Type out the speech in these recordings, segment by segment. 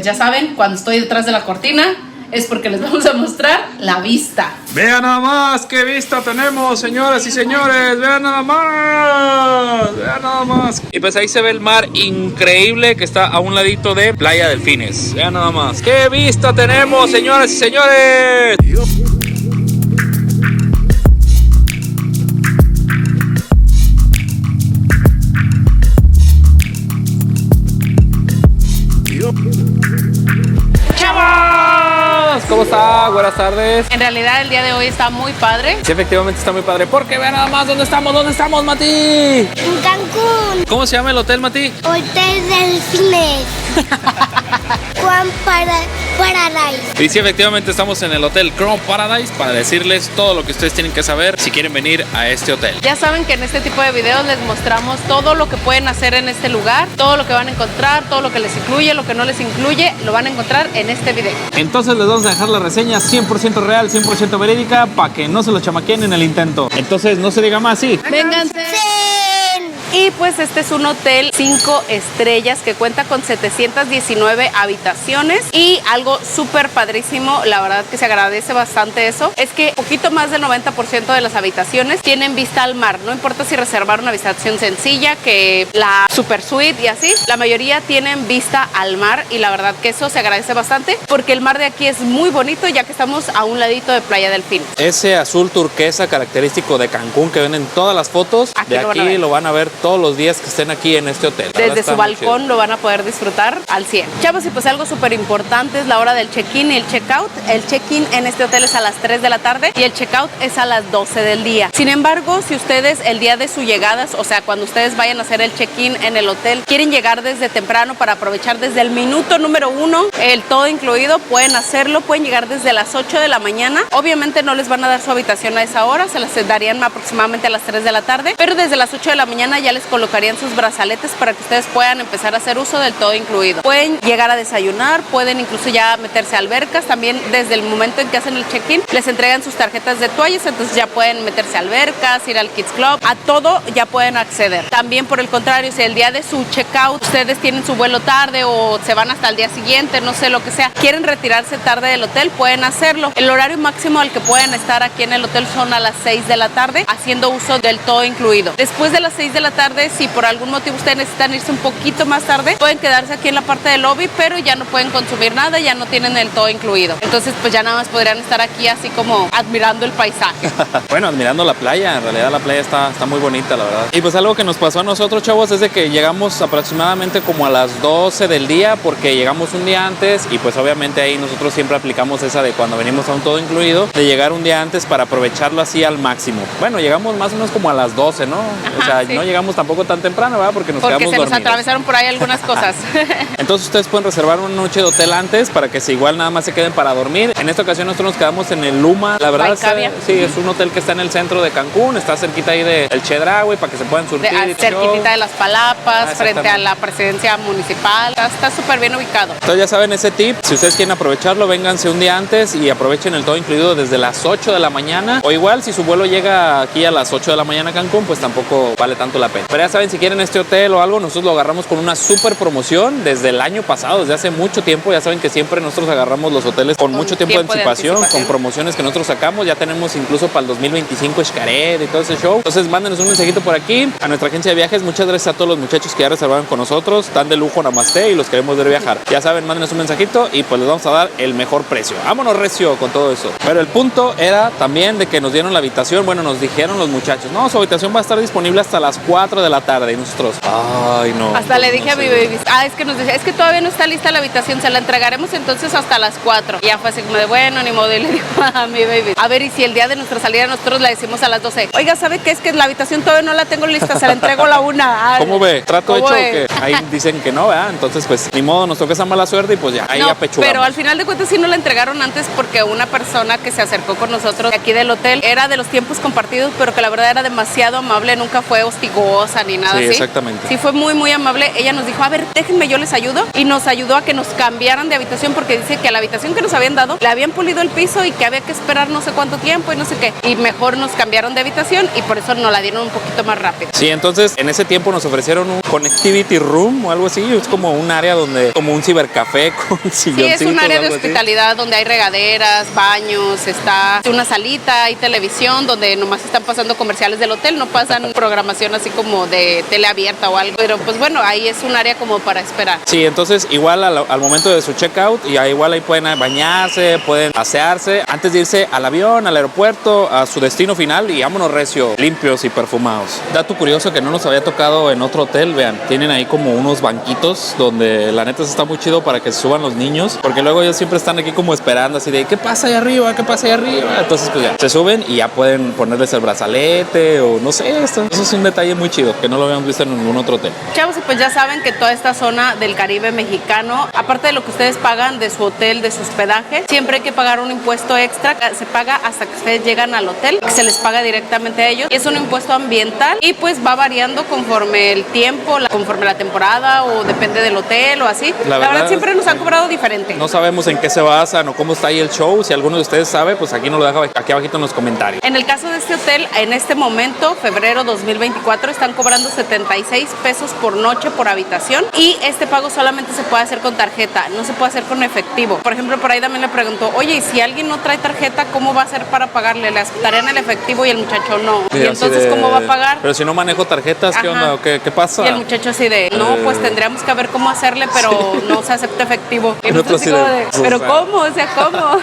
ya saben, cuando estoy detrás de la cortina es porque les vamos a mostrar la vista. Vean nada más qué vista tenemos, señoras y señores. Vean nada más. Vean nada más. Y pues ahí se ve el mar increíble que está a un ladito de Playa Delfines. Vean nada más. ¡Qué vista tenemos, señoras y señores! ¿Cómo está? Buenas tardes. En realidad el día de hoy está muy padre. Sí, efectivamente está muy padre. Porque vean nada más dónde estamos, Mati. En Cancún. ¿Cómo se llama el hotel, Mati? Hotel Delfines. Crown Paradise. Y sí, efectivamente estamos en el hotel Crown Paradise para decirles todo lo que ustedes tienen que saber si quieren venir a este hotel. Ya saben que en este tipo de videos les mostramos todo lo que pueden hacer en este lugar, todo lo que van a encontrar, todo lo que les incluye, lo que no les incluye, lo van a encontrar en este video. Entonces les vamos a dejar la reseña 100% real, 100% verídica, para que no se lo chamaqueen en el intento. Entonces no se diga más, sí. ¡Vénganse! Y pues este es un hotel 5 estrellas que cuenta con 719 habitaciones y algo súper padrísimo, la verdad que se agradece bastante eso, es que poquito más del 90% de las habitaciones tienen vista al mar. No importa si reservar una habitación sencilla, que la super suite y así, la mayoría tienen vista al mar y la verdad que eso se agradece bastante porque el mar de aquí es muy bonito ya que estamos a un ladito de Playa Delfines. Ese azul turquesa característico de Cancún que ven en todas las fotos, de aquí lo van a ver todos los días que estén aquí en este hotel. Desde su balcón lo van a poder disfrutar al 100. Chavos, y pues algo súper importante es la hora del check-in y el check-out. El check-in en este hotel es a las 3 de la tarde y el check-out es a las 12 del día. Sin embargo, si ustedes el día de su llegada, o sea, cuando ustedes vayan a hacer el check-in en el hotel, quieren llegar desde temprano para aprovechar desde el minuto número 1, el todo incluido, pueden hacerlo, pueden llegar desde las 8 de la mañana. Obviamente no les van a dar su habitación a esa hora, se las darían aproximadamente a las 3 de la tarde, pero desde las 8 de la mañana ya les colocarían sus brazaletes para que ustedes puedan empezar a hacer uso del todo incluido. Pueden llegar a desayunar, pueden incluso ya meterse a albercas. También desde el momento en que hacen el check-in les entregan sus tarjetas de toallas, entonces ya pueden meterse a albercas, ir al Kids Club, a todo ya pueden acceder. También por el contrario, si el día de su check-out ustedes tienen su vuelo tarde o se van hasta el día siguiente, no sé, lo que sea, quieren retirarse tarde del hotel, pueden hacerlo. El horario máximo al que pueden estar aquí en el hotel son a las 6 de la tarde haciendo uso del todo incluido. Después de las 6 de la tarde, si por algún motivo ustedes necesitan irse un poquito más tarde, pueden quedarse aquí en la parte del lobby, pero ya no pueden consumir nada, ya no tienen el todo incluido. Entonces pues ya nada más podrían estar aquí así como admirando el paisaje. Bueno, admirando la playa, en realidad la playa está muy bonita, la verdad. Y pues algo que nos pasó a nosotros, chavos, es de que llegamos aproximadamente como a las 12 del día porque llegamos un día antes y pues obviamente ahí nosotros siempre aplicamos esa de cuando venimos a un todo incluido, de llegar un día antes para aprovecharlo así al máximo. Bueno, llegamos más o menos como a las 12, ¿no? Ajá, o sea, sí. No llegamos tampoco tan temprano, ¿verdad? Porque quedamos se dormidos. nos atravesaron por ahí algunas cosas. Entonces ustedes pueden reservar una noche de hotel antes para que si igual nada más se queden para dormir. En esta ocasión nosotros nos quedamos en el Luma. La verdad sí, es un hotel que está en el centro de Cancún, está cerquita ahí del Chedraui para que se puedan surtir. Cerquitita de las Palapas, frente a la presidencia municipal. Está súper bien ubicado. Entonces ya saben ese tip. Si ustedes quieren aprovecharlo, vénganse un día antes y aprovechen el todo incluido desde las 8 de la mañana. O igual si su vuelo llega aquí a las 8 de la mañana a Cancún, pues tampoco vale tanto la pena. Pero ya saben, si quieren este hotel o algo, nosotros lo agarramos con una super promoción desde el año pasado, desde hace mucho tiempo. Ya saben que siempre nosotros agarramos los hoteles con mucho tiempo de anticipación, con promociones que nosotros sacamos. Ya tenemos incluso para el 2025 Xcaret y todo ese show. Entonces mándenos un mensajito por aquí a nuestra agencia de viajes. Muchas gracias a todos los muchachos que ya reservaron con nosotros. Están de lujo, namaste, y los queremos ver viajar. Ya saben, mándenos un mensajito y pues les vamos a dar el mejor precio. Vámonos recio con todo eso. Pero el punto era también de que nos dieron la habitación. Bueno, nos dijeron los muchachos, no, su habitación va a estar disponible hasta las 4 de la tarde. Y nosotros, ay, no. Hasta le dije a mi baby, es que nos decía, es que todavía no está lista la habitación, se la entregaremos entonces hasta las 4. Y ya fue así como de, bueno, ni modo. Y le digo a mi baby, a ver, y si el día de nuestra salida nosotros la decimos a las 12. Oiga, ¿sabe qué? Es que la habitación todavía no la tengo lista, se la entrego a la 1. ¿Cómo ve? ¿Trato hecho? Que ahí dicen que no, ¿verdad? Entonces, pues, ni modo, nos toca esa mala suerte y pues ya, ahí apechugamos. Pero al final de cuentas sí nos la entregaron antes porque una persona que se acercó con nosotros de aquí del hotel era de los tiempos compartidos, pero que la verdad era demasiado amable, nunca fue hostigón cosa ni nada Sí, así. exactamente. Sí, fue muy, muy amable. Ella nos dijo, a ver, déjenme, yo les ayudo. Y nos ayudó a que nos cambiaran de habitación porque dice que a la habitación que nos habían dado le habían pulido el piso y que había que esperar no sé cuánto tiempo y no sé qué. Y mejor nos cambiaron de habitación y por eso nos la dieron un poquito más rápido. Sí, entonces en ese tiempo nos ofrecieron un connectivity room o algo así. Es como un área donde, como un cibercafé con silloncitos. Sí, es un área de algo así. hospitalidad donde hay regaderas, baños, está una salita, hay televisión donde nomás están pasando comerciales del hotel, no pasan programación así como de tele abierta o algo, pero pues bueno, ahí es un área como para esperar. Sí, entonces igual al momento de su checkout, igual ahí pueden bañarse, pueden asearse antes de irse al avión, al aeropuerto, a su destino final y vámonos recio, limpios y perfumados. Dato curioso que no nos había tocado en otro hotel, vean, tienen ahí como unos banquitos donde la neta está muy chido para que se suban los niños, porque luego ellos siempre están aquí como esperando así de ¿qué pasa ahí arriba? ¿Qué pasa ahí arriba? Entonces pues ya, se suben y ya pueden ponerles el brazalete o no sé, eso es un detalle muy chido que no lo habíamos visto en ningún otro hotel. Chavos, y pues ya saben que toda esta zona del Caribe mexicano, aparte de lo que ustedes pagan de su hotel, de su hospedaje, siempre hay que pagar un impuesto extra, se paga hasta que ustedes llegan al hotel, que se les paga directamente a ellos, y es un impuesto ambiental y pues va variando conforme el tiempo, conforme la temporada o depende del hotel o así. La verdad siempre nos han cobrado diferente. No sabemos en qué se basan o cómo está ahí el show. Si alguno de ustedes sabe, pues aquí nos lo deja aquí abajito en los comentarios. En el caso de este hotel, en este momento, febrero 2024, están cobrando 76 pesos por noche por habitación y este pago solamente se puede hacer con tarjeta, no se puede hacer con efectivo. Por ejemplo, por ahí también le preguntó, oye, ¿y si alguien no trae tarjeta, cómo va a hacer para pagarle? ¿Le aceptarían el efectivo? Y el muchacho no. Sí, y entonces, ¿cómo va a pagar? Pero si no manejo tarjetas, ¿qué onda? ¿Qué pasa? Y el muchacho así de, no, pues tendríamos que ver cómo hacerle, pero no se acepta efectivo. Y nosotros así como de, ¿pero cómo? O sea, ¿cómo?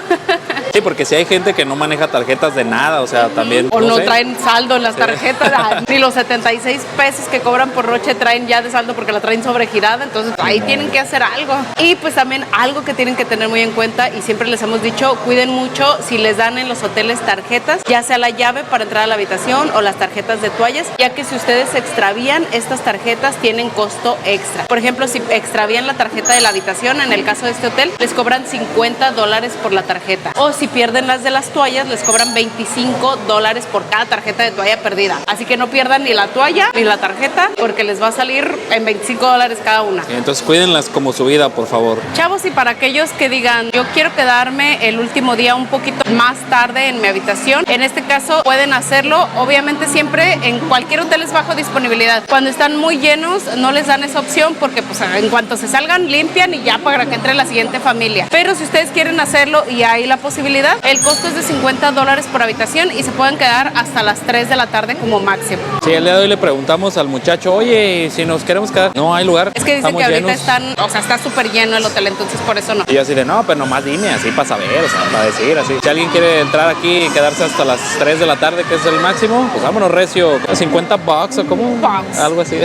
Sí, porque si hay gente que no maneja tarjetas de nada, o sea, también... O no sé. traen saldo en las tarjetas, ni los 76 pesos que cobran por noche traen ya de saldo porque la traen sobregirada, entonces ahí tienen que hacer algo. Y pues también algo que tienen que tener muy en cuenta, y siempre les hemos dicho, cuiden mucho si les dan en los hoteles tarjetas, ya sea la llave para entrar a la habitación o las tarjetas de toallas, ya que si ustedes extravían estas tarjetas tienen costo extra. Por ejemplo, si extravían la tarjeta de la habitación, en el caso de este hotel, les cobran $50 por la tarjeta. O si pierden las de las toallas, les cobran $25 por cada tarjeta de toalla perdida. Así que no pierdan ni la toalla ni la tarjeta, porque les va a salir en $25 cada una. Sí, entonces cuídenlas como su vida, por favor. Chavos, y para aquellos que digan, yo quiero quedarme el último día un poquito más tarde en mi habitación, en este caso pueden hacerlo. Obviamente siempre en cualquier hotel es bajo disponibilidad. Cuando están muy llenos no les dan esa opción porque pues en cuanto se salgan limpian y ya para que entre la siguiente familia. Pero si ustedes quieren hacerlo y hay la posibilidad, el costo es de $50 por habitación y se pueden quedar hasta las 3 de la tarde como máximo. Sí, el día de hoy le preguntamos al muchacho, oye, si nos queremos quedar, no hay lugar. Es que dicen estamos que ahorita llenos. están, o sea, está súper lleno el hotel, entonces por eso no. Y yo así de, no, pero nomás dime, así para saber, o sea, para decir, así. Si alguien quiere entrar aquí y quedarse hasta las 3 de la tarde, que es el máximo, pues vámonos recio, $50 o como algo así.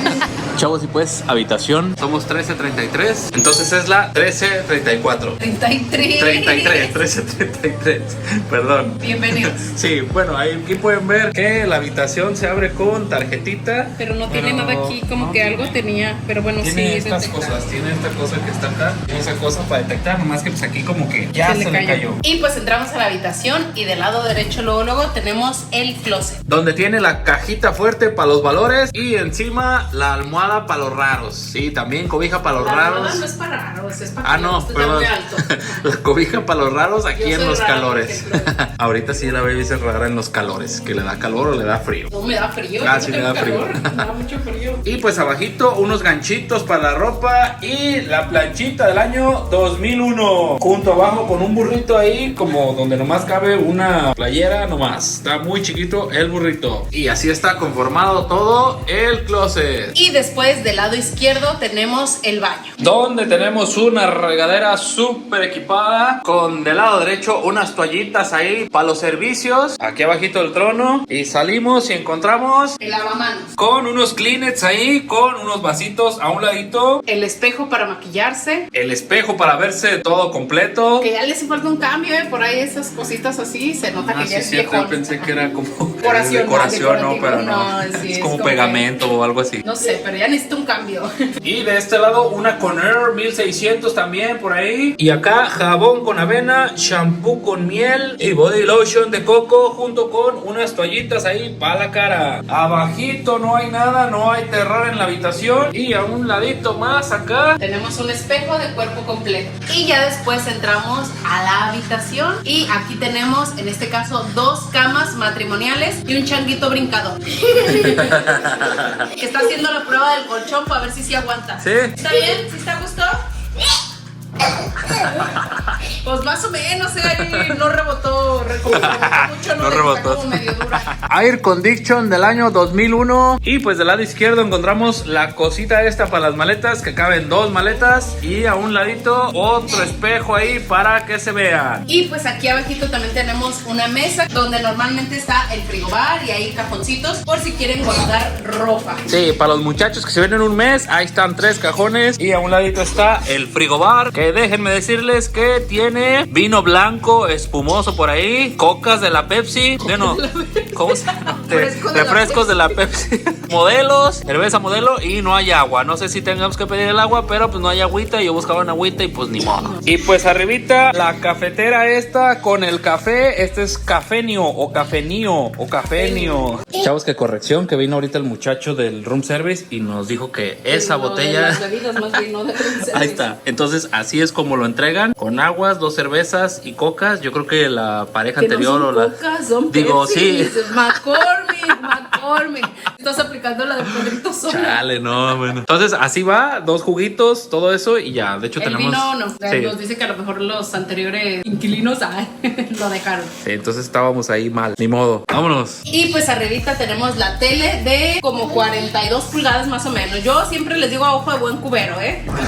Chavos, y pues, habitación. Somos 1333, entonces es la 1334. 1333, perdón. Bienvenidos. Sí, bueno, aquí pueden ver que la habitación se abre con tarjetita. Pero no tiene nada aquí, como que algo tenía, pero bueno, Tiene sí. estas detecta. cosas, tiene esta cosa que está acá, tiene esa cosa para detectar, nomás que pues aquí como que ya se le cayó. Y pues entramos a la habitación y del lado derecho luego tenemos el closet. Donde tiene la cajita fuerte para los valores y encima la almohada para los raros. Sí, también cobija para los raros. No es para raros, es para No, esté perdón. muy alto. La cobija para los raros aquí Yo en soy los rara, calores. por ejemplo. Ahorita sí la baby es rara en los calores, que le da calor o le da frío. No me da frío. Ah, yo sí no me da tengo frío. calor, me da mucho frío. Y pues abajito unos ganchitos para la ropa y la planchita del año 2001. Junto abajo con un burrito ahí como donde nomás cabe una playera nomás. Está muy chiquito el burrito. Y así está conformado todo el closet. Y después del lado izquierdo tenemos el baño. Donde tenemos una regadera súper equipada con del lado derecho unas toallitas ahí para los servicios. Aquí abajito del trono. Y salimos y encontramos El lavamanos. con unos Kleenex ahí, con unos vasitos a un ladito. El espejo para maquillarse. El espejo para verse todo completo. Que ya le hace falta un cambio, por ahí esas cositas así, se nota que ya es cierto, viejo. yo pensé que era como Decoración, decoración, no, decorativo, pero no. no, sí, es es como como pegamento o algo así. No sé, pero ya necesito un cambio. Y de este lado una Conair 1600 también por ahí. Y acá jabón con avena, shampoo con miel y body lotion de coco junto con unas toallitas ahí para la cara. Abajito no hay nada, no hay terror en la habitación. Y a un ladito más acá tenemos un espejo de cuerpo completo. Y ya después entramos a la habitación y aquí tenemos en este caso 2 camas matrimoniales y un changuito brincador. Que está haciendo la prueba del colchón para ver si sí aguanta. ¿Sí? ¿Está bien? ¿Sí está a gusto? Pues más o menos, ahí no rebotó, mucho, no rebotó. Como medio dura. Air Condition del año 2001. Y pues del lado izquierdo encontramos la cosita esta para las maletas, que caben 2 maletas. Y a un ladito otro espejo ahí para que se vean. Y pues aquí abajito también tenemos una mesa donde normalmente está el frigobar y ahí cajoncitos por si quieren guardar ropa. Sí, para los muchachos que se ven en un mes, ahí están 3 cajones. Y a un ladito está el frigobar, que déjenme decirles que tiene vino blanco espumoso por ahí, cocas de la Pepsi, bueno, ¿cómo se llama? Refrescos de la Pepsi, modelos, cerveza modelo y no hay agua. No sé si tengamos que pedir el agua, pero pues no hay agüita. Yo buscaba una agüita y pues ni modo. Y pues arribita la cafetera esta con el café. Este es cafenio o cafenio. Chavos, que corrección, que vino ahorita el muchacho del room service y nos dijo que esa botella... De las bebidas, más bien, no de room service. Ahí está. Entonces así es como lo entregan, con aguas, 2 cervezas y cocas. Yo creo que la pareja que anterior no son o la... cocas, son digo, Pepsi. sí. McCormick. Estás aplicando la de Pedrito Sola. Chale, no, bueno. Entonces así va, 2 juguitos, todo eso y ya. De hecho el tenemos... vino no. Sí. Nos dice que a lo mejor los anteriores inquilinos lo dejaron. Sí, entonces estábamos ahí mal. Ni modo. Vámonos. Y pues arribita tenemos la tele de como 42 pulgadas más o menos. Yo siempre les digo a ojo de buen cubero,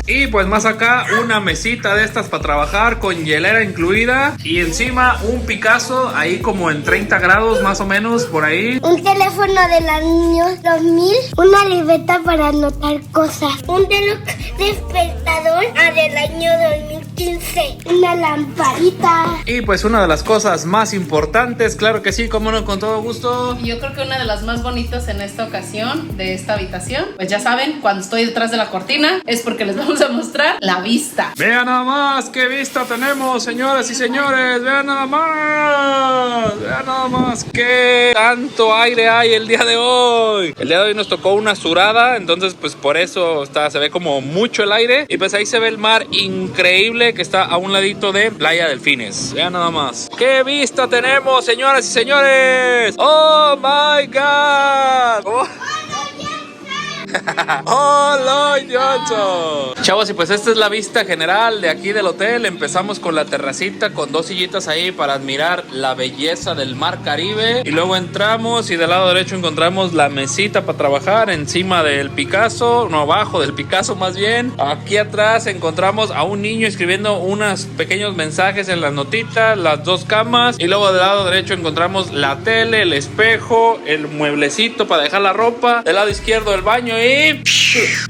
Y pues más acá una mesita de estas para trabajar con hielera incluida. Y encima un Picasso ahí como en 30 grados más o menos por ahí. Un teléfono del año 2000, una libreta para anotar cosas, un reloj despertador del año 2015, una lamparita. Y pues una de las cosas más importantes, claro que sí, como no, con todo gusto. Y yo creo que una de las más bonitas en esta ocasión de esta habitación, pues ya saben, cuando estoy detrás de la cortina es porque les vamos a mostrar la vista. Vean nada más qué vista tenemos, señoras y señores. Vean nada más qué tanto aire hay el día de hoy. El día de hoy nos tocó una surada, entonces pues por eso se ve como mucho el aire. Y pues ahí se ve el mar increíble que está a un ladito de Playa Delfines. Vean nada más qué vista tenemos, señoras y señores. Oh my god. Oh. ¡Oh, Lloyd Johnson! Chavos, y pues esta es la vista general de aquí del hotel. Empezamos con la terracita con 2 sillitas ahí para admirar la belleza del mar Caribe. Y luego entramos y del lado derecho encontramos la mesita para trabajar encima del Picasso, no, abajo del Picasso más bien. Aquí atrás encontramos a un niño escribiendo unos pequeños mensajes en las notitas, las 2 camas. Y luego del lado derecho encontramos la tele, el espejo, el mueblecito para dejar la ropa. Del lado izquierdo el baño y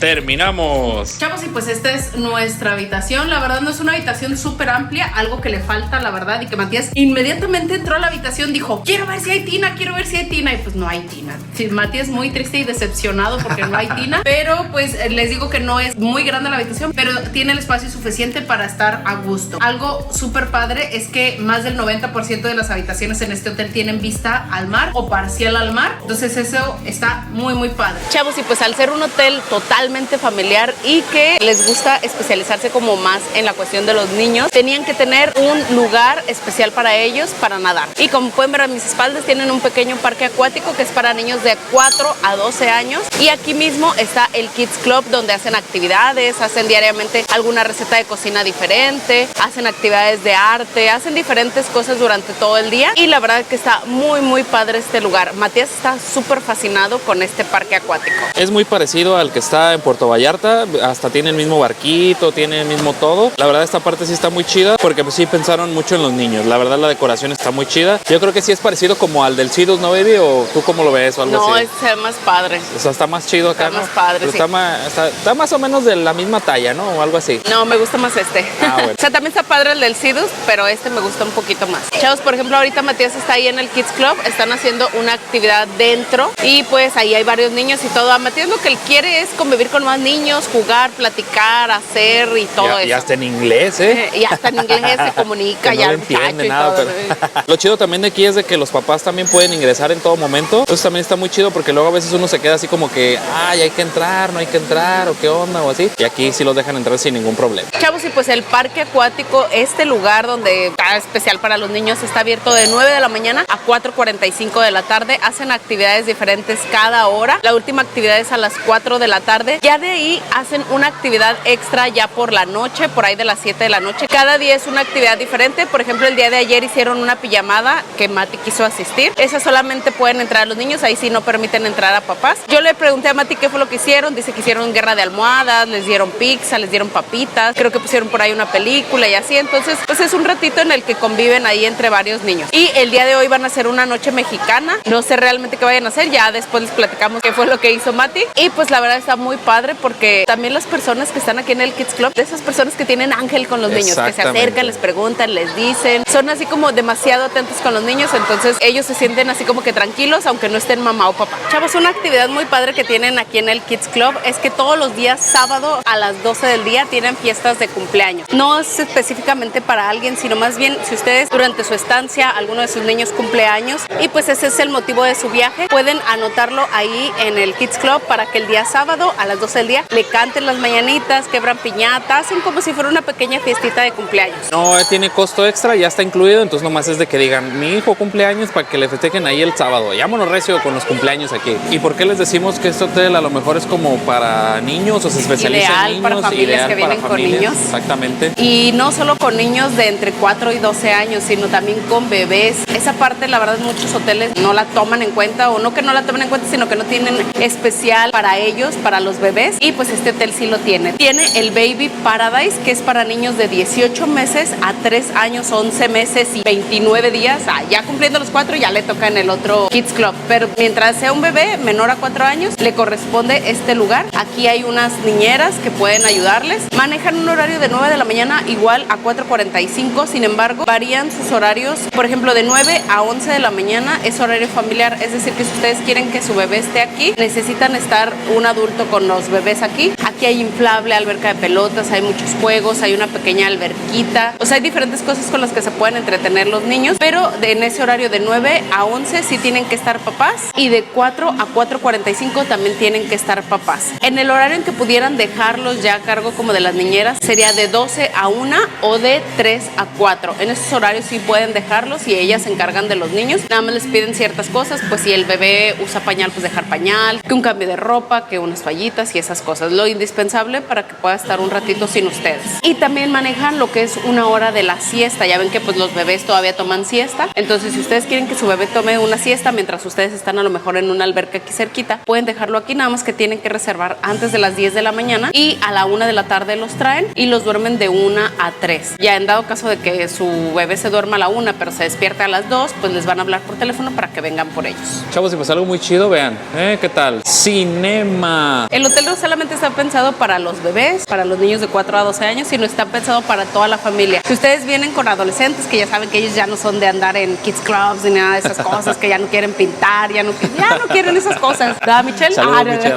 terminamos. Chavos, y pues esta es nuestra habitación. La verdad no es una habitación súper amplia, algo que le falta, la verdad, y que Matías inmediatamente entró a la habitación, dijo, quiero ver si hay tina, y pues no hay tina. Sí, Matías muy triste y decepcionado porque no hay tina, pero pues les digo que no es muy grande la habitación, pero tiene el espacio suficiente para estar a gusto. Algo súper padre es que más del 90% de las habitaciones en este hotel tienen vista al mar o parcial al mar, entonces eso está muy muy padre. Chavos, y pues al ser un hotel totalmente familiar y que les gusta especializarse como más en la cuestión de los niños, tenían que tener un lugar especial para ellos para nadar. Y como pueden ver a mis espaldas, tienen un pequeño parque acuático que es para niños de 4 a 12 años. Y aquí mismo está el Kids Club, donde hacen actividades, hacen diariamente alguna receta de cocina diferente, hacen actividades de arte, hacen diferentes cosas durante todo el día. Y la verdad que está muy muy padre este lugar. Matías está súper fascinado con este parque acuático. Es muy parecido al que está en Puerto Vallarta, hasta tiene el mismo barquito, tiene el mismo todo. La verdad esta parte sí está muy chida porque pues sí pensaron mucho en los niños. La verdad la decoración está muy chida. Yo creo que sí es parecido como al del Sidus, ¿no, baby? ¿O tú cómo lo ves o algo así? No, es más padre. O sea, está más chido acá, está más padre, sí. Está más o menos de la misma talla, ¿no? O algo así. No, me gusta más este. Ah, bueno. O sea, también está padre el del Sidus, pero este me gusta un poquito más. Chavos, por ejemplo, ahorita Matías está ahí en el Kids Club, están haciendo una actividad dentro y pues ahí hay varios niños y todo. A Matías lo lo que él quiere es convivir con más niños, jugar, platicar, hacer y todo eso. Y hasta en inglés, ¿eh? Y hasta en inglés se comunica que ya no el le entiende muchacho y nada, todo. pero lo chido también de aquí es de que los papás también pueden ingresar en todo momento. Entonces también está muy chido porque luego a veces uno se queda así como que, ay, hay que entrar, no hay que entrar, o qué onda, o así. Y aquí sí los dejan entrar sin ningún problema. Chavos, y pues el parque acuático, este lugar donde está especial para los niños, está abierto de 9 de la mañana a 4:45 de la tarde. Hacen actividades diferentes cada hora. La última actividad es a las 4 de la tarde. Ya de ahí hacen una actividad extra ya por la noche, por ahí de las 7 de la noche. Cada día es una actividad diferente. Por ejemplo, el día de ayer hicieron una pijamada que Mati quiso asistir. Esa solamente pueden entrar los niños, ahí sí no permiten entrar a papás. Yo le pregunté a Mati qué fue lo que hicieron. Dice que hicieron guerra de almohadas, les dieron pizza, les dieron papitas. Creo que pusieron por ahí una película y así. Entonces, pues es un ratito en el que conviven ahí entre varios niños. Y el día de hoy van a hacer una noche mexicana. No sé realmente qué vayan a hacer. Ya después les platicamos qué fue lo que hizo Mati. Y pues la verdad está muy padre porque también las personas que están aquí en el Kids Club, de esas personas que tienen ángel con los niños, que se acercan, les preguntan, les dicen, son así como demasiado atentos con los niños, entonces ellos se sienten así como que tranquilos aunque no estén mamá o papá. Chavos, una actividad muy padre que tienen aquí en el Kids Club es que todos los días sábado a las 12 del día tienen fiestas de cumpleaños. No es específicamente para alguien, sino más bien si ustedes durante su estancia, alguno de sus niños cumpleaños y pues ese es el motivo de su viaje, pueden anotarlo ahí en el Kids Club para que el día sábado a las 12 del día le canten las mañanitas, quebran piñata, hacen como si fuera una pequeña fiestita de cumpleaños. No tiene costo extra, ya está incluido, entonces nomás es de que digan, mi hijo cumpleaños para que le festejen ahí el sábado. Llámonos recio con los cumpleaños aquí. ¿Y por qué les decimos que este hotel a lo mejor es como para niños o se especializa en niños? Para familias que vienen con niños. Exactamente. Y no solo con niños de entre 4 y 12 años, sino también con bebés. Esa parte, la verdad, muchos hoteles no la toman en cuenta, o no que no la tomen en cuenta, sino que no tienen especial para ellos, para los bebés. Y pues este hotel sí lo tiene. Tiene el Baby Paradise, que es para niños de 18 meses a 3 años, 11 meses y 29 días. Ya cumpliendo los 4 ya le toca en el otro Kids Club. Pero mientras sea un bebé menor a 4 años, le corresponde este lugar. Aquí hay unas niñeras que pueden ayudarles. Manejan un horario de 9 de la mañana igual a 4:45. Sin embargo, varían sus horarios. Por ejemplo, de 9 a 11 de la mañana es horario familiar. Es decir, que si ustedes quieren que su bebé esté aquí, necesitan estar un adulto con los bebés aquí. Aquí hay inflable, alberca de pelotas, hay muchos juegos, hay una pequeña alberquita. O sea, hay diferentes cosas con las que se pueden entretener los niños. Pero en ese horario de 9 a 11 sí tienen que estar papás. Y de 4 a 4:45 también tienen que estar papás. En el horario en que pudieran dejarlos ya a cargo como de las niñeras sería de 12 a 1 o de 3 a 4. En esos horarios sí pueden dejarlos y ellas se encargan de los niños. Nada más les piden ciertas cosas, pues si el bebé usa pañal, pues dejar pañal, que un cambio de ropa, que unas toallitas y esas cosas. Lo indispensable para que pueda estar un ratito sin ustedes. Y también manejan lo que es una hora de la siesta. Ya ven que pues los bebés todavía toman siesta. Entonces si ustedes quieren que su bebé tome una siesta mientras ustedes están a lo mejor en una alberca aquí cerquita, pueden dejarlo aquí, nada más que tienen que reservar antes de las 10 de la mañana y a la 1 de la tarde los traen y los duermen de 1 a 3. Ya en dado caso de que su bebé se duerma a la 1 pero se despierte a las 2, pues les van a hablar por teléfono para que vengan por ellos. Chavos, y pues algo muy chido, vean, ¿qué tal? Cinema. El hotel no solamente está pensado para los bebés, para los niños de 4 a 12 años, sino está pensado para toda la familia. Si ustedes vienen con adolescentes, que ya saben que ellos ya no son de andar en kids clubs ni nada de esas cosas, que ya no quieren pintar, ya no quieren esas cosas. ¿Verdad, Michelle? Saludos, Michelle.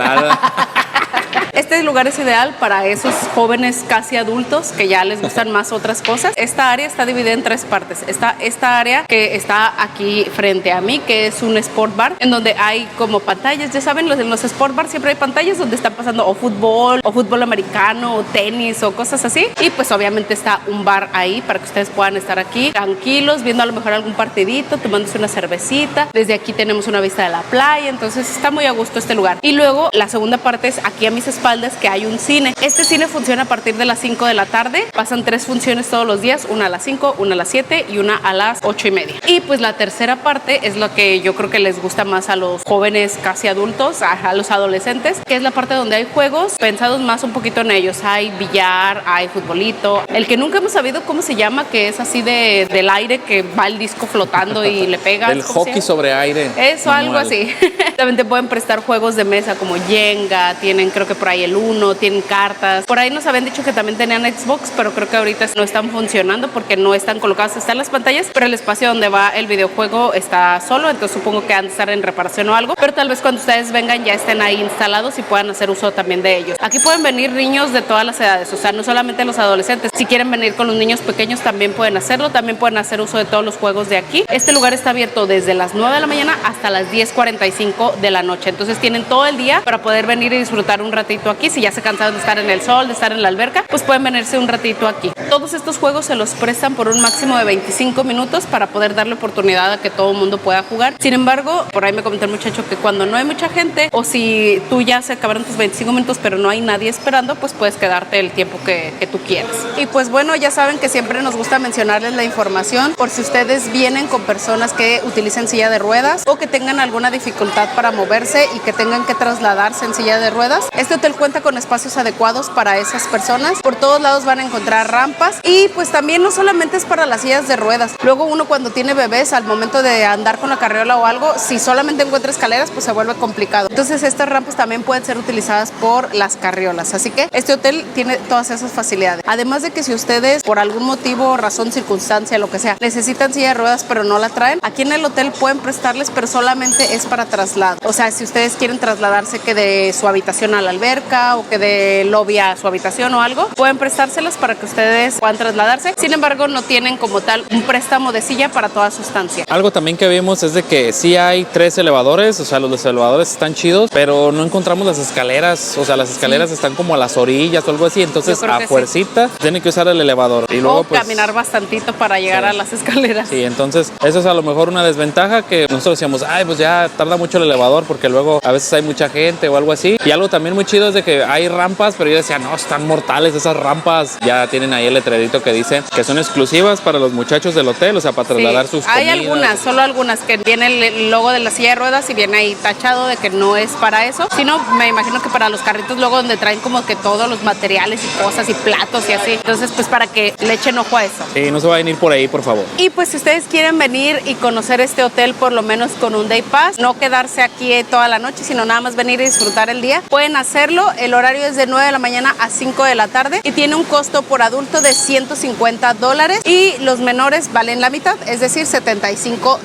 Este lugar es ideal para esos jóvenes casi adultos que ya les gustan más otras cosas. Esta área está dividida en 3 partes. Está esta área que está aquí frente a mí, que es un sport bar, en donde hay como pantallas. Ya saben, en los sport bars siempre hay pantallas donde están pasando o fútbol americano, o tenis, o cosas así. Y pues obviamente está un bar ahí para que ustedes puedan estar aquí tranquilos, viendo a lo mejor algún partidito, tomándose una cervecita. Desde aquí tenemos una vista de la playa, entonces está muy a gusto este lugar. Y luego la segunda parte es aquí a mis espaldas, que hay un cine. Este cine funciona a partir de las 5 de la tarde. Pasan 3 funciones todos los días, una a las 5, una a las 7 y una a las 8:30. Y pues la tercera parte es lo que yo creo que les gusta más a los jóvenes casi adultos, a los adolescentes, que es la parte donde hay juegos pensados más un poquito en ellos. Hay billar, hay futbolito. El que nunca hemos sabido cómo se llama, que es así del aire, que va el disco flotando y le pega. El hockey sobre aire. Eso, manual. Algo así. También te pueden prestar juegos de mesa como Jenga, tienen creo que por ahí ahí el Uno, tienen cartas. Por ahí nos habían dicho que también tenían Xbox, pero creo que ahorita no están funcionando porque no están colocadas, están las pantallas, pero el espacio donde va el videojuego está solo, entonces supongo que han de estar en reparación o algo, pero tal vez cuando ustedes vengan ya estén ahí instalados y puedan hacer uso también de ellos. Aquí pueden venir niños de todas las edades, o sea, no solamente los adolescentes. Si quieren venir con los niños pequeños también pueden hacerlo, también pueden hacer uso de todos los juegos de aquí. Este lugar está abierto desde las 9 de la mañana hasta las 10:45 de la noche, entonces tienen todo el día para poder venir y disfrutar un ratito aquí. Si ya se cansaron de estar en el sol, de estar en la alberca, pues pueden venirse un ratito aquí. Todos estos juegos se los prestan por un máximo de 25 minutos para poder darle oportunidad a que todo el mundo pueda jugar. Sin embargo, por ahí me comentó el muchacho que cuando no hay mucha gente o si tú ya se acabaron tus 25 minutos pero no hay nadie esperando, pues puedes quedarte el tiempo que tú quieras. Y pues bueno, ya saben que siempre nos gusta mencionarles la información por si ustedes vienen con personas que utilicen silla de ruedas o que tengan alguna dificultad para moverse y que tengan que trasladarse en silla de ruedas. Este hotel cuenta con espacios adecuados para esas personas. Por todos lados van a encontrar rampas y pues también no solamente es para las sillas de ruedas. Luego uno cuando tiene bebés al momento de andar con la carriola o algo, si solamente encuentra escaleras pues se vuelve complicado. Entonces estas rampas también pueden ser utilizadas por las carriolas. Así que este hotel tiene todas esas facilidades. Además de que si ustedes por algún motivo, razón, circunstancia, lo que sea, necesitan silla de ruedas pero no la traen, aquí en el hotel pueden prestarles, pero solamente es para traslado. O sea, si ustedes quieren trasladarse que de su habitación a la alberca o que de lobby a su habitación o algo, pueden prestárselas para que ustedes puedan trasladarse. Sin embargo, no tienen como tal un préstamo de silla para toda su estancia. Algo también que vimos es de que sí hay 3 elevadores, o sea, los elevadores están chidos, pero no encontramos las escaleras, o sea, las escaleras están como a las orillas o algo así, entonces a fuercita tienen que usar el elevador y luego pues caminar bastantito para llegar a las escaleras. Sí, entonces eso es a lo mejor una desventaja que nosotros decíamos, ay, pues ya tarda mucho el elevador porque luego a veces hay mucha gente o algo así. Y algo también muy chido es de que hay rampas, pero yo decía, no, están mortales esas rampas. Ya tienen ahí el letrerito que dice que son exclusivas para los muchachos del hotel, o sea, para trasladar sus comidas. Hay algunas, solo algunas que viene el logo de la silla de ruedas y viene ahí tachado de que no es para eso, sino me imagino que para los carritos luego donde traen como que todos los materiales y cosas y platos y así. Entonces, pues para que le echen ojo a eso. Sí, no se va a venir por ahí, por favor. Y pues si ustedes quieren venir y conocer este hotel por lo menos con un day pass, no quedarse aquí toda la noche, sino nada más venir y disfrutar el día, pueden hacerlo. El horario es de 9 de la mañana a 5 de la tarde y tiene un costo por adulto de $150 y los menores valen la mitad, es decir, $75.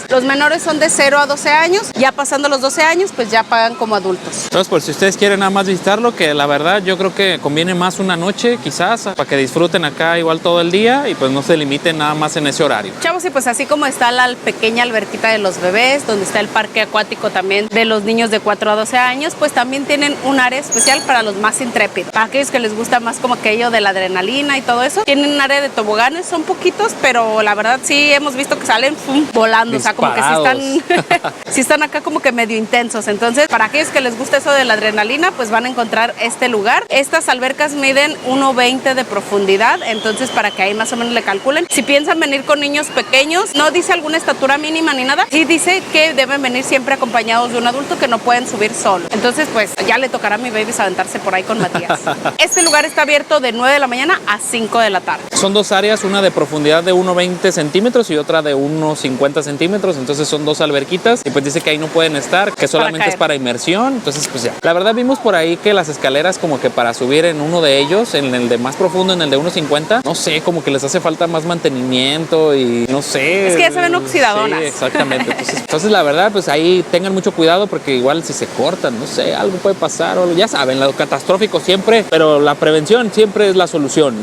Los menores son de 0 a 12 años, ya pasando los 12 años pues ya pagan como adultos. Entonces, pues si ustedes quieren nada más visitarlo, que la verdad yo creo que conviene más una noche quizás, para que disfruten acá igual todo el día y pues no se limiten nada más en ese horario. Chavos, y pues así como está la pequeña alberquita de los bebés, donde está el parque acuático también de los niños de 4 a 12 años, pues también tienen un área especial para los más intrépidos. Para aquellos que les gusta más como aquello de la adrenalina y todo eso, tienen un área de toboganes, son poquitos, pero la verdad sí hemos visto que salen volando, disparados. O sea, como que sí están acá como que medio intensos. Entonces, para aquellos que les gusta eso de la adrenalina, pues van a encontrar este lugar. Estas albercas miden 1.20 de profundidad, entonces para que ahí más o menos le calculen. Si piensan venir con niños pequeños, no dice alguna estatura mínima ni nada, sí dice que deben venir siempre acompañados de un adulto, que no pueden subir solo. Entonces, pues ya le tocará a mi baby aventarse por ahí con Matías. Este lugar está abierto de 9 de la mañana a 5 de la tarde. Son 2 áreas, una de profundidad de 1.20 centímetros y otra de 1.50 centímetros, entonces son 2 alberquitas y pues dice que ahí no pueden estar, que solamente es para inmersión, entonces pues ya. La verdad vimos por ahí que las escaleras como que para subir en uno de ellos, en el de más profundo, en el de 1.50, no sé, como que les hace falta más mantenimiento y no sé. Es que ya se ven oxidadonas. Sí, exactamente. Entonces la verdad, pues ahí tengan mucho cuidado porque igual si se cortan, no sé, algo puede pasar o ya saben, lo catastrófico siempre, pero la prevención siempre es la solución.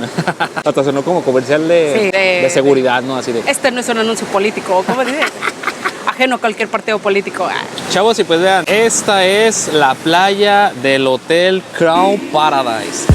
Hasta sonó como comercial de seguridad, ¿no? Así de... Este no es un anuncio político, ¿cómo dice? Ajeno a cualquier partido político. Chavos, y pues vean, esta es la playa del Hotel Crown Paradise.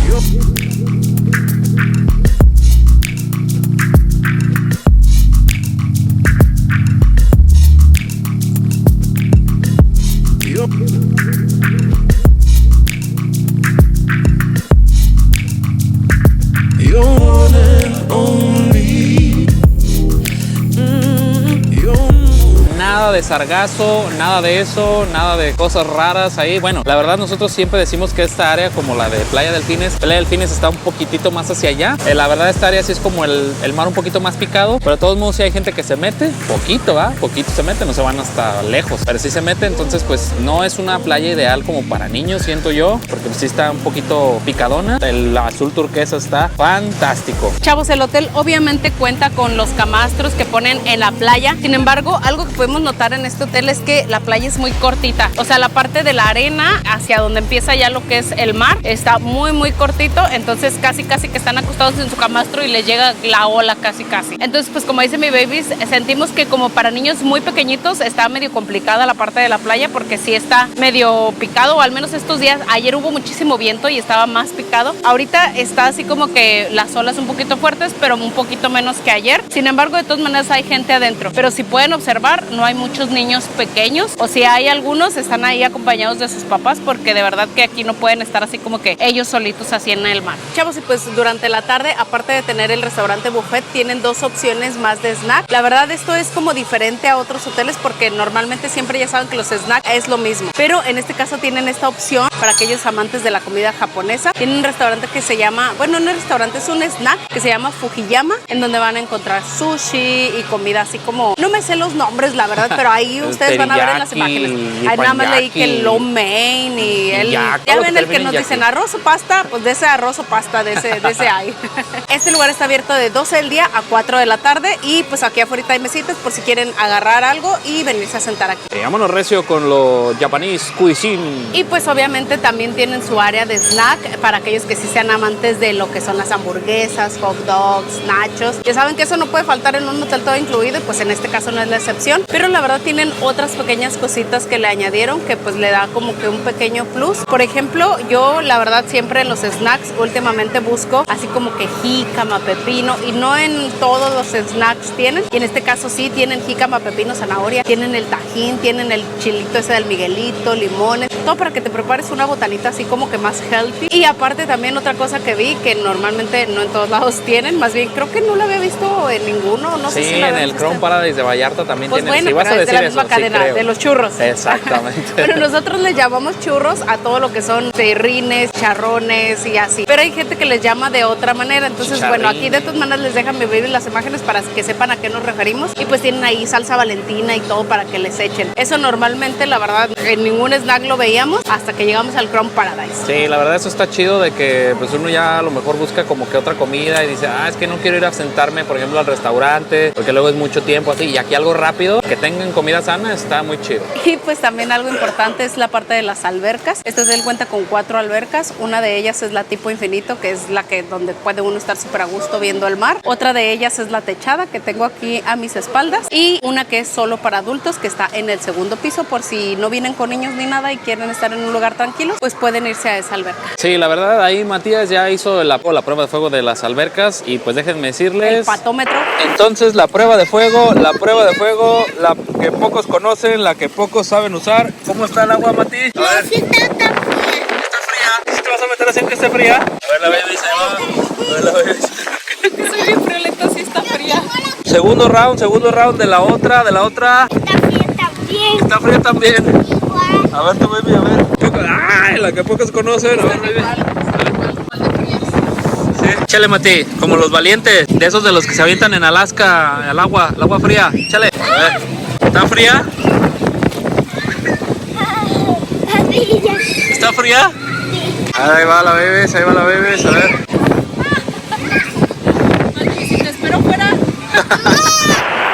de sargazo, nada de eso, nada de cosas raras ahí. Bueno, la verdad nosotros siempre decimos que esta área, como la de Playa Delfines está un poquitito más hacia allá. La verdad esta área sí es como el mar un poquito más picado, pero de todos modos sí hay gente que se mete, poquito, poquito se mete, no se van hasta lejos, pero sí se mete. Entonces pues no es una playa ideal como para niños, siento yo, porque sí está un poquito picadona. El azul turquesa está fantástico. Chavos, el hotel obviamente cuenta con los camastros que ponen en la playa. Sin embargo, algo que podemos notar en este hotel es que la playa es muy cortita. O sea, la parte de la arena hacia donde empieza ya lo que es el mar está muy cortito. Entonces casi que están acostados en su camastro y les llega la ola casi. Entonces pues como dice mi baby, sentimos que como para niños muy pequeñitos está medio complicada la parte de la playa, porque sí está medio picado, o al menos estos días. Ayer hubo muchísimo viento y estaba más picado. Ahorita está así como que las olas un poquito fuertes, pero un poquito menos que ayer. Sin embargo, de todas maneras hay gente adentro, pero si pueden observar, no hay muchos niños pequeños, o si hay algunos, están ahí acompañados de sus papás, porque de verdad que aquí no pueden estar así como que ellos solitos así en el mar. Chavos, y pues durante la tarde, aparte de tener el restaurante buffet, tienen dos opciones más de snack. La verdad, esto es como diferente a otros hoteles, porque normalmente siempre ya saben que los snacks es lo mismo, pero en este caso tienen esta opción para aquellos amantes de la comida japonesa. Tienen un restaurante que se llama, bueno, no es restaurante, es un snack que se llama Fujiyama, en donde van a encontrar sushi y comida así como, no me sé los nombres la verdad, pero ahí ustedes van a ver en las imágenes. Ahí nada más leí que el lo mein y el, ya ven el que nos dicen arroz o pasta, pues de ese arroz o pasta, de ese hay. Este lugar está abierto de 12 del día a 4 de la tarde, y pues aquí afuera hay mesitas por si quieren agarrar algo y venirse a sentar aquí. Vámonos recio con lo Japanese cuisine. Y pues obviamente también tienen su área de snack para aquellos que sí sean amantes de lo que son las hamburguesas, hot dogs, nachos. Ya saben que eso no puede faltar en un hotel todo incluido, y pues en este caso no es la excepción, pero la verdad tienen otras pequeñas cositas que le añadieron que pues le da como que un pequeño plus. Por ejemplo, yo la verdad siempre en los snacks últimamente busco así como que jícama, pepino, y no en todos los snacks tienen, y en este caso sí tienen jícama, pepino, zanahoria, tienen el tajín, tienen el chilito ese del Miguelito, limones, todo para que te prepares una botanita así como que más healthy. Y aparte también otra cosa que vi que normalmente no en todos lados tienen, más bien creo que no la había visto en ninguno, no sé si en el Crown Paradise de Vallarta también pues tienen. Bueno, si vas pero a es de la misma eso, cadena, sí, de los churros. Exactamente. Pero nosotros les llamamos churros a todo lo que son terrines, charrones y así. Pero hay gente que les llama de otra manera. Entonces, Chicharrín. bueno, aquí de todas maneras les dejan mi baby las imágenes para que sepan a qué nos referimos. Y pues tienen ahí salsa valentina y todo para que les echen. Eso normalmente, la verdad, en ningún snack lo veíamos hasta que llegamos al Crown Paradise. Sí, la verdad eso está chido, de que pues uno ya a lo mejor busca como que otra comida y dice, es que no quiero ir a sentarme, por ejemplo, al restaurante, porque luego es mucho tiempo así, y aquí algo rápido, que tengan comida sana, está muy chido. Y pues también algo importante es la parte de las albercas. Este hotel cuenta con 4 albercas. Una de ellas es la tipo infinito, que es la que donde puede uno estar súper a gusto viendo el mar. Otra de ellas es la techada, que tengo aquí a mis espaldas, y una que es solo para adultos, que está en el segundo piso, por si no vienen con niños ni nada y quieren estar en un lugar tranquilo, pues pueden irse a esa alberca. Sí, la verdad ahí Matías ya hizo la prueba de fuego de las albercas, y pues déjenme decirles... El patómetro. Entonces la prueba de fuego, la que pocos conocen, la que pocos saben usar. ¿Cómo está el agua, Mati? No, sí está tan fría. ¿Está fría? ¿Sí te vas a meter así que esté fría? A ver la baby, se va. A ver la baby. Soy bien friolenta, sí está fría. Segundo round de la otra. Está fría también. Está fría también. Igual. A ver tu baby, a ver. ¡Ay! La que pocos conocen. A ver, baby. Sí. Échale, Mati, como los valientes, de esos de los que se avientan en Alaska, el agua fría. Échale. A ver. ¿Está fría? ¿Está fría? Ahí va la bebé, a ver. Si te espero fuera.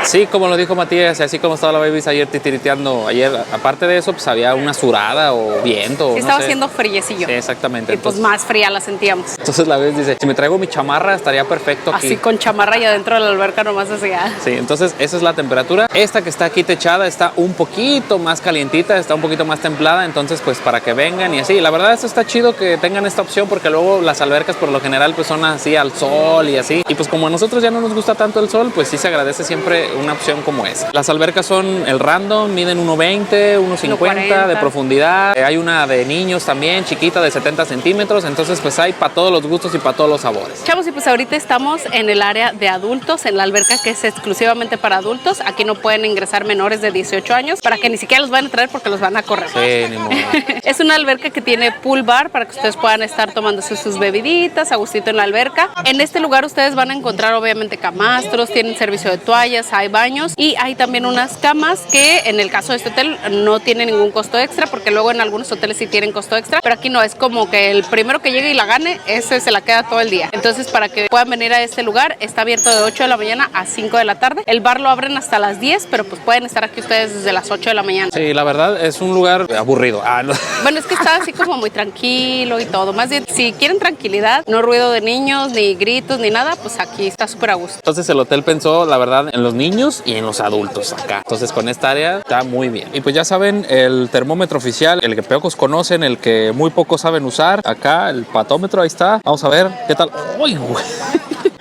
Sí, como lo dijo Matías, así como estaba la baby ayer titiriteando. Ayer, aparte de eso, pues había una surada o viento. Sí, estaba haciendo friecillo. Sí, exactamente. Y pues más fría la sentíamos. Entonces la baby dice, si me traigo mi chamarra estaría perfecto aquí. Así con chamarra y adentro de la alberca nomás así. Sí, entonces esa es la temperatura. Esta que está aquí techada está un poquito más calientita, está un poquito más templada, entonces pues para que vengan y así. La verdad eso está chido que tengan esta opción, porque luego las albercas por lo general pues son así al sol y así. Y pues como a nosotros ya no nos gusta tanto el sol, pues sí se agradece siempre una opción como esa. Las albercas son el random, miden 1.20, 1.50 1.40 de profundidad. Hay una de niños también, chiquita, de 70 centímetros. Entonces pues hay para todos los gustos y para todos los sabores. Chavos, y pues ahorita estamos en el área de adultos, en la alberca que es exclusivamente para adultos. Aquí no pueden ingresar menores de 18 años para que ni siquiera los van a traer porque los van a correr. Sí, ni modo. Es una alberca que tiene pool bar para que ustedes puedan estar tomándose sus bebiditas a gustito en la alberca. En este lugar ustedes van a encontrar obviamente camastros, tienen servicio de toallas, hay baños y hay también unas camas que en el caso de este hotel no tiene ningún costo extra, porque luego en algunos hoteles sí tienen costo extra, pero aquí no, es como que el primero que llegue y la gane, ese se la queda todo el día. Entonces, para que puedan venir a este lugar, está abierto de 8 de la mañana a 5 de la tarde. El bar lo abren hasta las 10, pero pues pueden estar aquí ustedes desde las 8 de la mañana. Sí, la verdad es un lugar aburrido. No. Bueno, es que está así como muy tranquilo y todo. Más bien, si quieren tranquilidad, no ruido de niños, ni gritos, ni nada, pues aquí está súper a gusto. Entonces el hotel pensó, la verdad, en los niños y en los adultos acá. Entonces con esta área está muy bien. Y pues ya saben, el termómetro oficial, el que pocos conocen, el que muy pocos saben usar. Acá el patómetro, ahí está. Vamos a ver qué tal. ¡Uy, güey!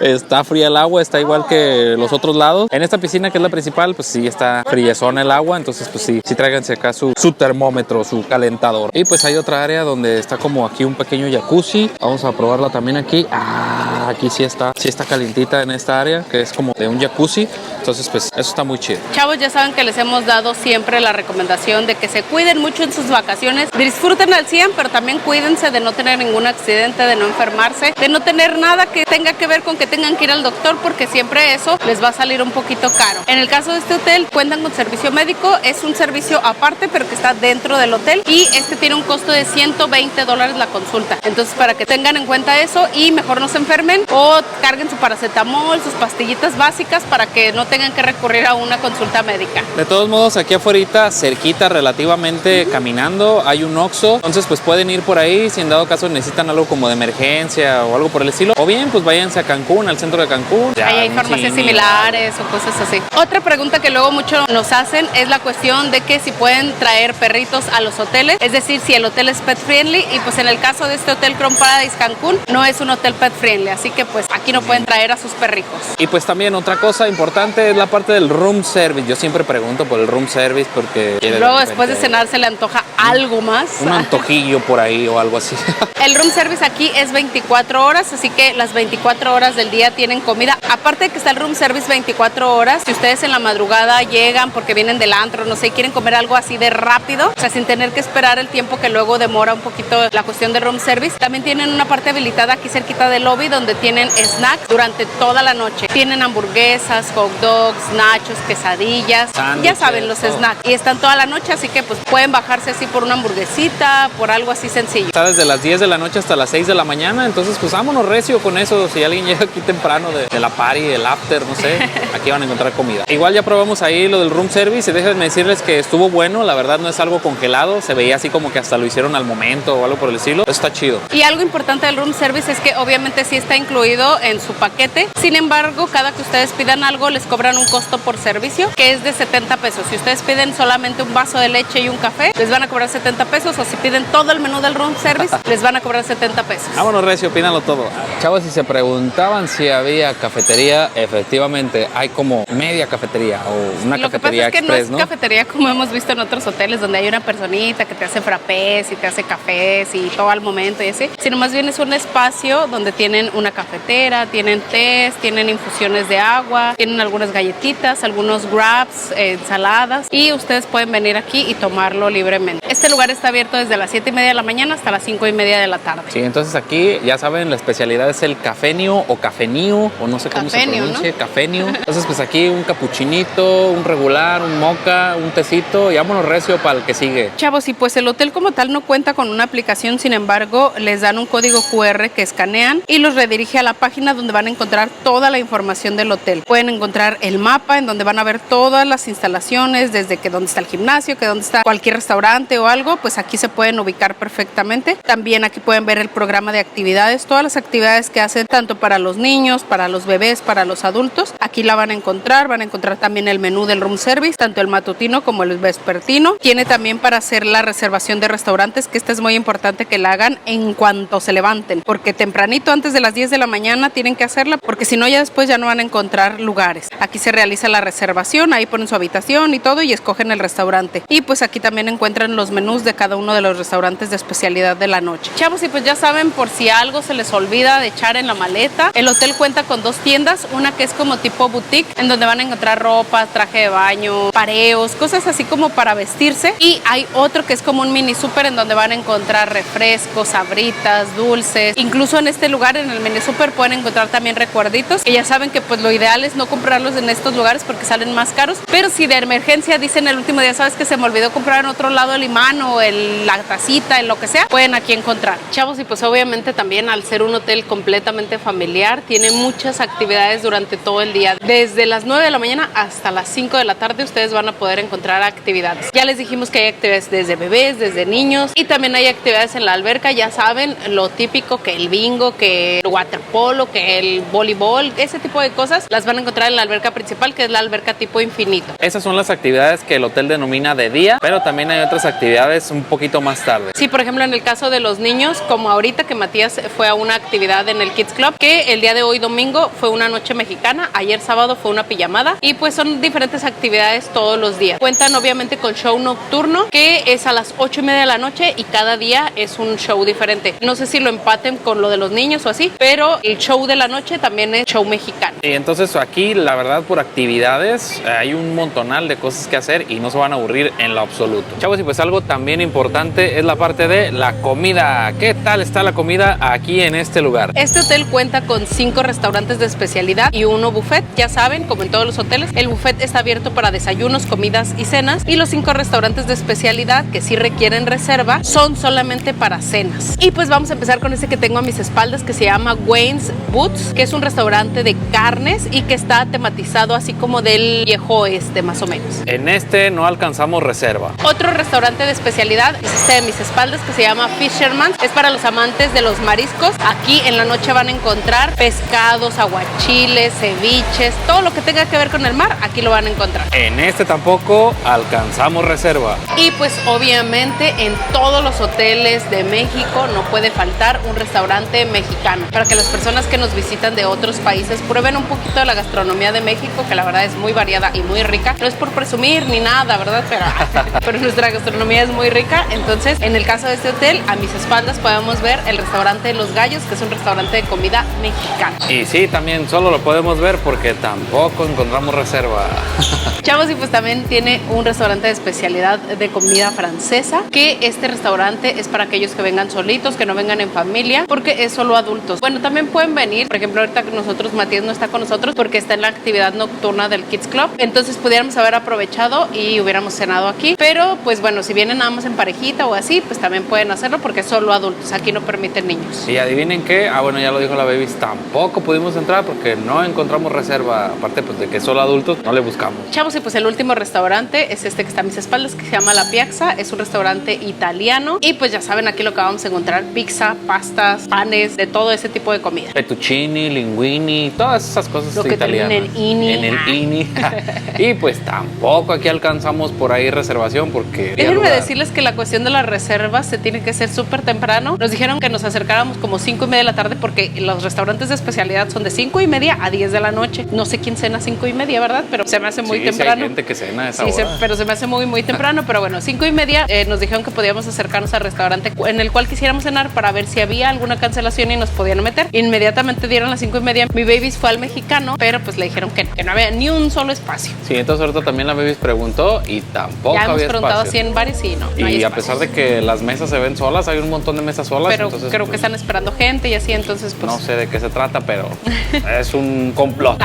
Está fría el agua, está igual que los otros lados. En esta piscina, que es la principal, pues sí está friezona el agua. Entonces pues sí tráiganse acá su termómetro, su calentador. Y pues hay otra área donde está como aquí un pequeño jacuzzi. Vamos a probarla también aquí. Aquí sí está calientita en esta área, que es como de un jacuzzi. Entonces pues eso está muy chido. Chavos, ya saben que les hemos dado siempre la recomendación de que se cuiden mucho en sus vacaciones. Disfruten al 100, pero también cuídense de no tener ningún accidente, de no enfermarse, de no tener nada que tenga que ver con que tengan que ir al doctor, porque siempre eso les va a salir un poquito caro. En el caso de este hotel, cuentan con servicio médico. Es un servicio aparte, pero que está dentro del hotel, y este tiene un costo de $120 la consulta. Entonces, para que tengan en cuenta eso y mejor no se enfermen, o carguen su paracetamol, sus pastillitas básicas para que no tengan que recurrir a una consulta médica. De todos modos, aquí afuera, cerquita relativamente, caminando, hay un Oxxo. Entonces pues pueden ir por ahí si en dado caso necesitan algo como de emergencia o algo por el estilo. O bien pues váyanse a Cancún, al centro de Cancún. Ahí hay farmacias similares o cosas así. Otra pregunta que luego mucho nos hacen es la cuestión de que si pueden traer perritos a los hoteles, es decir, si el hotel es pet friendly, y pues en el caso de este hotel Crown Paradise Cancún no es un hotel pet friendly, así que pues aquí no pueden traer a sus perrijos. Y pues también otra cosa importante es la parte del room service. Yo siempre pregunto por el room service porque luego después de cenar se le antoja algo más. Un antojillo por ahí o algo así. El room service aquí es 24 horas, así que las 24 horas del día tienen comida. Aparte de que está el room service 24 horas, si ustedes en la madrugada llegan porque vienen del antro, no sé, quieren comer algo así de rápido, o sea, sin tener que esperar el tiempo que luego demora un poquito la cuestión del room service, también tienen una parte habilitada aquí cerquita del lobby donde tienen snacks durante toda la noche. Tienen hamburguesas, hot dogs, nachos, quesadillas, ya saben, los snacks. Y están toda la noche, así que pues pueden bajarse así por una hamburguesita, por algo así sencillo. Está desde las 10 de la noche hasta las 6 de la mañana, entonces pues vámonos recio con eso. Si alguien llega aquí temprano de la party, del after, no sé, aquí van a encontrar comida. Igual ya probamos ahí lo del room service y déjenme decirles que estuvo bueno. La verdad no es algo congelado, se veía así como que hasta lo hicieron al momento o algo por el estilo. Está chido. Y algo importante del room service es que obviamente sí está incluido en su paquete. Sin embargo, cada que ustedes pidan algo les cobran un costo por servicio que es de 70 pesos. Si ustedes piden solamente un vaso de leche y un café, les van a cobrar 70 pesos, o si piden todo el menú del room service, les van a cobrar 70 pesos. Vámonos recio, pídanlo todo. Chavos, si se preguntaban si había cafetería, efectivamente hay como media cafetería o una cafetería express, ¿no? Lo que pasa es que no es cafetería como hemos visto en otros hoteles donde hay una personita que te hace frappés y te hace cafés y todo al momento y así, sino más bien es un espacio donde tienen una cafetera, tienen tés, tienen infusiones de agua, tienen algunas galletitas, algunos wraps, ensaladas, y ustedes pueden venir aquí y tomarlo libremente. Este lugar está abierto desde las 7:30 de la mañana hasta las 5:30 de la tarde. Sí, entonces aquí ya saben, la especialidad es el cafenio o cafenío, o no sé cómo cafenio, se pronuncia, ¿no? Cafenio. Entonces pues aquí un capuchinito, un regular, un moca, un tecito, y vámonos recio para el que sigue. Chavos, y pues el hotel como tal no cuenta con una aplicación, sin embargo les dan un código QR que escanean y los redirige a la página donde van a encontrar toda la información del hotel. Pueden encontrar el mapa en donde van a ver todas las instalaciones, desde que dónde está el gimnasio, que dónde está cualquier restaurante o algo, pues aquí se pueden ubicar perfectamente. También aquí pueden ver el programa de actividades, todas las actividades que hacen tanto para los niños, para los bebés, para los adultos. Aquí la van a encontrar también el menú del room service, tanto el matutino como el vespertino. Tiene también para hacer la reservación de restaurantes, que esta es muy importante que la hagan en cuanto se levanten, porque tempranito antes de las 10 de la mañana tienen que hacerla, porque si no ya después ya no van a encontrar lugares. Aquí se realiza la reservación, ahí ponen su habitación y todo y escogen el restaurante. Y pues aquí también encuentran los menús de cada uno de los restaurantes de especialidad de la noche. Chavos, y pues ya saben, por si algo se les olvida de echar en la maleta, el hotel cuenta con 2 tiendas, una que es como tipo boutique, en donde van a encontrar ropa, traje de baño, pareos, cosas así como para vestirse, y hay otro que es como un mini súper en donde van a encontrar refrescos, sabritas, dulces. Incluso en este lugar, en el mini súper, pueden encontrar también recuerditos, que ya saben que pues lo ideal es no comprarlos en estos lugares porque salen más caros, pero si de emergencia dicen el último día, sabes que se me olvidó comprar en otro lado el imán o la tacita, en lo que sea, pueden aquí encontrar. Chavos, y pues obviamente también al ser un hotel completamente familiar, tiene muchas actividades durante todo el día. Desde las 9 de la mañana hasta las 5 de la tarde ustedes van a poder encontrar actividades. Ya les dijimos que hay actividades desde bebés, desde niños, y también hay actividades en la alberca, ya saben, lo típico, que el bingo, que el waterpolo, que el voleibol, ese tipo de cosas las van a encontrar en la alberca principal, que es la alberca tipo infinito. Esas son las actividades que el hotel denomina de día, pero también hay otras actividades un poquito más tarde. Sí, por ejemplo, en el caso de los niños, como ahorita que Matías fue a una actividad en el Kids Club, que el día de hoy domingo fue una noche mexicana, ayer sábado fue una pijamada, y pues son diferentes actividades todos los días. Cuentan obviamente con show nocturno, que es a las 8:30 de la noche y cada día es un show diferente. No sé si lo empaten con lo de los niños o así, pero el show de la noche también es show mexicano. Y entonces aquí, la verdad, por actividades hay un montonal de cosas que hacer y no se van a aburrir en lo absoluto. Chavos, y pues algo también importante es la parte de la comida. ¿Qué tal está la comida aquí en este lugar? Este hotel cuenta con 5 restaurantes de especialidad y 1 buffet. Ya saben, como en todos los hoteles, el buffet está abierto para desayunos, comidas y cenas, y los 5 restaurantes de especialidad que sí requieren reserva son solamente para cenas. Y pues vamos a empezar con este que tengo a mis espaldas, que se llama Wayne's Boots, que es un restaurante de carnes y que está tematizado así como del viejo oeste, más o menos. En este no alcanzamos reserva. Otro restaurante de especialidad es este de mis espaldas, que se llama Fisherman's. Es para los amantes de los mariscos. Aquí en la noche van a encontrar pescados, aguachiles, ceviches, todo lo que tenga que ver con el mar, aquí lo van a encontrar. En este tampoco alcanzamos reserva. Y pues obviamente en todos los hoteles de México no puede faltar un restaurante mexicano, para que las personas que nos visitan de otros países prueben un poquito de la gastronomía de México, que la verdad es muy variada y muy rica. No es por presumir ni nada, ¿verdad? Pero nuestra gastronomía es muy rica. Entonces, en el caso de este hotel, a mis espaldas podemos ver el restaurante Los Gallos, que es un restaurante de comida mexicana. Y sí, también solo lo podemos ver porque tampoco encontramos reserva. Chavos, y pues también tiene un restaurante de especialidad de comida francesa, que este restaurante es para aquellos que vengan solitos, que no vengan en familia, porque es solo adultos. Bueno, también pueden venir, por ejemplo, ahorita Matías no está con nosotros porque está en la actividad nocturna del Kids Club, entonces pudiéramos haber aprovechado y hubiéramos cenado aquí, pero pues bueno, si vienen nada más en parejita o así, pues también pueden hacerlo porque es solo adultos, aquí no permiten niños. Y adivinen qué, bueno, ya lo dijo la Babies, tampoco pudimos entrar porque no encontramos reserva, aparte pues de que solo adultos no le buscamos. Chavos, y pues el último restaurante es este que está a mis espaldas, que se llama La Piazza, es un restaurante italiano, y pues ya saben, aquí lo que vamos a encontrar: pizza, pastas, panes, de todo ese tipo de comida. Fettuccini, linguini, todas esas cosas lo que italianas. En el INI. En el INI. Y pues tampoco aquí alcanzamos por ahí reservación porque... Déjenme decirles que la cuestión de las reservas se tiene que hacer súper temprano. Nos dijeron que nos acercáramos como 5:30 de la tarde porque los restaurantes de especialidad son de 5:30 a 10 de la noche. No sé quién cena 5:30, ¿verdad? Pero se me hace muy temprano. Sí, hay gente que cena a esa sí, hora. pero se me hace muy temprano. Pero bueno, 5:30 nos dijeron que podíamos acercarnos al restaurante en el cual quisiéramos cenar para ver si había alguna cancelación y nos podían meter. Inmediatamente dieron las 5:30. Mi Babies fue al mexicano, pero pues le dijeron que no había ni un solo espacio. Sí, entonces ahorita también la Babies preguntó y tampoco ya hemos había preguntado espacio. 100 bares y no Y hay a espacio. pesar de que las mesas se ven solas, hay un montón de mesas solas. Pero entonces, creo que están esperando gente y así, entonces pues... No sé de qué se trata, pero es un complot.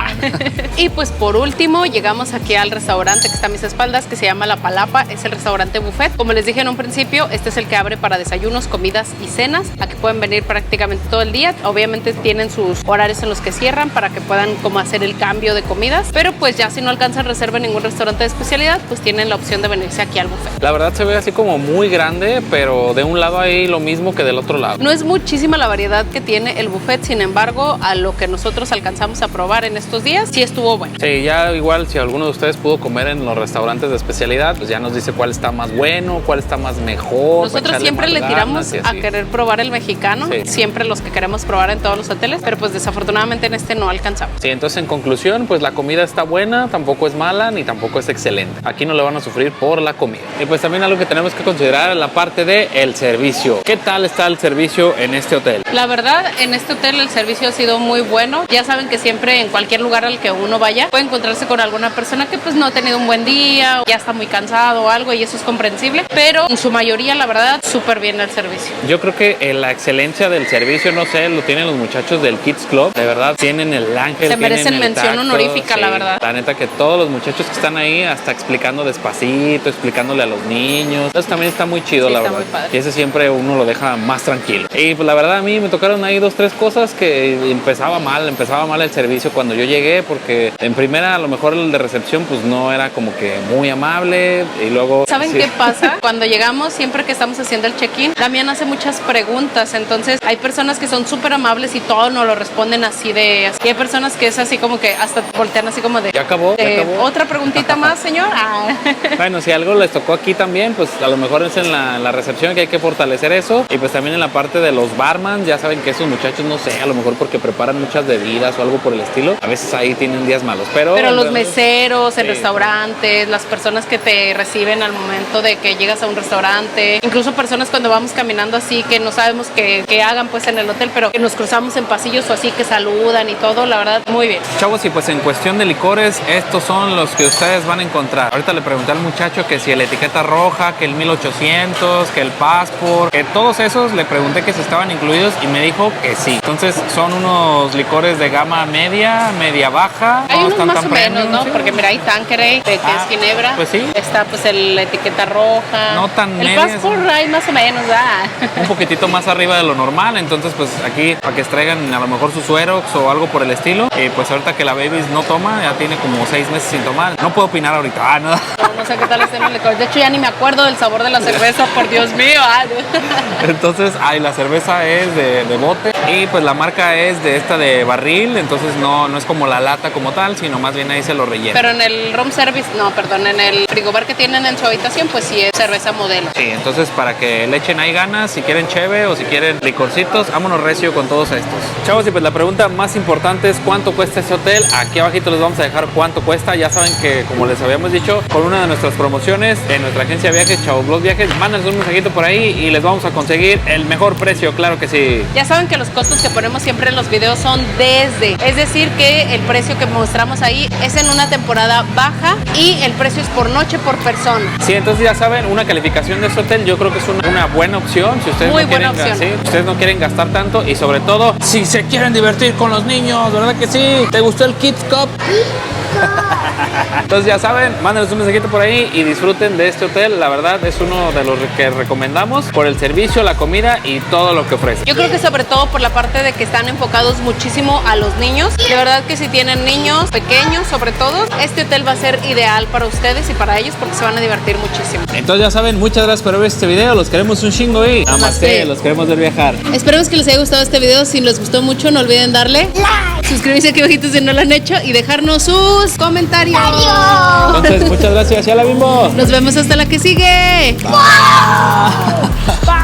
Y pues por último llegamos aquí al restaurante que está a mis espaldas, que se llama La Palapa. Es el restaurante buffet. Como les dije en un principio, este es el que abre para desayunos, comidas y cenas. Aquí pueden venir prácticamente todo el día. Obviamente tienen sus horarios en los que cierran para que puedan como hacer el cambio de comidas, pero pues ya si no alcanzan reserva en ningún restaurante de especialidad, pues tienen la opción de venirse aquí al buffet. La verdad se ve así como muy grande, pero de un lado hay lo mismo que del otro lado. No es muchísima la variedad que tiene el buffet, sin embargo, a lo que nosotros alcanzamos a probar en estos días, sí estuvo bueno. Sí, ya igual si alguno de ustedes pudo comer en los restaurantes de especialidad, pues ya nos dice cuál está más bueno, cuál está más mejor. Nosotros siempre le tiramos a querer probar el mexicano, siempre los que queremos probar en todos los hoteles, pero pues desafortunadamente en este no alcanzamos. Sí, entonces en conclusión, pues la comida está buena, tampoco es mala, ni tampoco es excelente. Aquí no le van a sufrir por la comida. Y pues también algo que tenemos que considerar es la parte de el servicio. ¿Qué tal está el servicio en este hotel? La verdad, en este hotel el servicio ha sido muy bueno. Ya saben que siempre en cualquier lugar al que uno vaya puede encontrarse con alguna persona que pues no ha tenido un buen día, o ya está muy cansado o algo, y eso es comprensible, pero en su mayoría, la verdad, súper bien el servicio. Yo creo que la excelencia del servicio, no sé, lo tienen los muchachos del Kids Club. De verdad, tienen el ángel. Se merecen el mención tacto, honorífica, sí, la verdad. La neta que todos los muchachos que están ahí, hasta explicando despacito, explicándole a los niños. Eso también está muy chido, Sí, la está verdad. muy padre. Y ese siempre uno lo deja más tranquilo. Y pues la verdad a mí me tocaron ahí 2, 3 cosas que empezaba mal el servicio cuando yo llegué, porque en primera a lo mejor el de recepción pues no era como que muy amable, y luego... ¿Saben qué pasa? Cuando llegamos, siempre que estamos haciendo el check-in, Damián hace muchas preguntas, entonces hay personas que son súper amables y todo nos lo responden así de... Y hay personas que es así como que hasta voltean así como de... ¿Ya acabó? ¿Ya acabó? ¿Otra preguntita más, señor? Bueno, si algo les tocó aquí también, pues a lo mejor es en la recepción, que hay que fortalecer eso, y pues también en la parte de los barman. Ya saben que esos muchachos, no sé, a lo mejor porque preparan muchas bebidas o algo por el estilo, a veces ahí tienen días malos, pero los meseros en sí, restaurantes, las personas que te reciben al momento de que llegas a un restaurante, incluso personas cuando vamos caminando así que no sabemos qué hagan pues en el hotel, pero que nos cruzamos en pasillos o así, que saludan y todo, la verdad, muy bien. Chavos, y pues en cuestión de licores, estos son los que ustedes van a encontrar. Ahorita le pregunté al muchacho que si la etiqueta roja, que el 1800, que el Passport, que todos esos le pregunté que si estaban incluidos y me dijo que sí. Entonces son unos licores de gama media baja. Hay no unos están más tan o menos, premium, ¿no? sí. Porque mira, hay Tanqueray, que es ginebra. Pues sí. Está pues la etiqueta roja. No tan el medias, Passport ¿no? hay más o menos, Un poquitito más arriba de lo normal, entonces pues aquí para que traigan a lo mejor su Suerox o algo por el estilo. Pues ahorita que la Babies no toma, ya tiene como 6 meses sin tomar. No puedo opinar ahorita. No sé qué tal estén los licores. De hecho, ya ni me acuerdo del sabor de la cerveza, por Dios mío. Entonces, la cerveza es de bote, y pues la marca es de esta de barril, entonces no es como la lata como tal, sino más bien ahí se lo rellena. Pero en el room service, en el frigobar que tienen en su habitación, pues sí es cerveza modelo. Sí, entonces para que le echen ahí ganas, si quieren cheve o si quieren licorcitos, vámonos recio con todos estos. Chavos, y pues la pregunta más importante es ¿cuánto cuesta este hotel? Aquí abajito les vamos a dejar cuánto cuesta. Ya saben que, como les habíamos dicho, con una de nuestras promociones en nuestra agencia de viajes, Chavos Blog Viajes, mándenos un mensajito por ahí y les vamos a conseguir el mejor precio, claro que sí. Ya saben que los costos que ponemos siempre en los videos son desde, es decir que el precio que mostramos ahí es en una temporada baja y el precio es por noche por persona. Sí, entonces ya saben, una calificación de este hotel yo creo que es una buena opción si ustedes Muy no buena quieren, opción. sí, ustedes no quieren gastar tanto, y sobre todo si se quieren divertir con los niños, ¿verdad que sí? ¿Te gustó el Kids Cup? Entonces ya saben, mándenos un mensajito por ahí y disfruten de este hotel. La verdad es uno de los que recomendamos por el servicio, la comida y todo lo que ofrece. Yo creo que sobre todo por la parte de que están enfocados muchísimo a los niños. De verdad que si tienen niños pequeños, sobre todo, este hotel va a ser ideal para ustedes y para ellos porque se van a divertir muchísimo. Entonces ya saben, muchas gracias por ver este video. Los queremos un chingo y namaste, los queremos ver viajar. Esperemos que les haya gustado este video. Si les gustó mucho, no olviden darle like, suscribirse aquí abajito si no lo han hecho y dejarnos sus comentarios. Entonces, muchas gracias, ya la vimos. Nos vemos hasta la que sigue. Bye.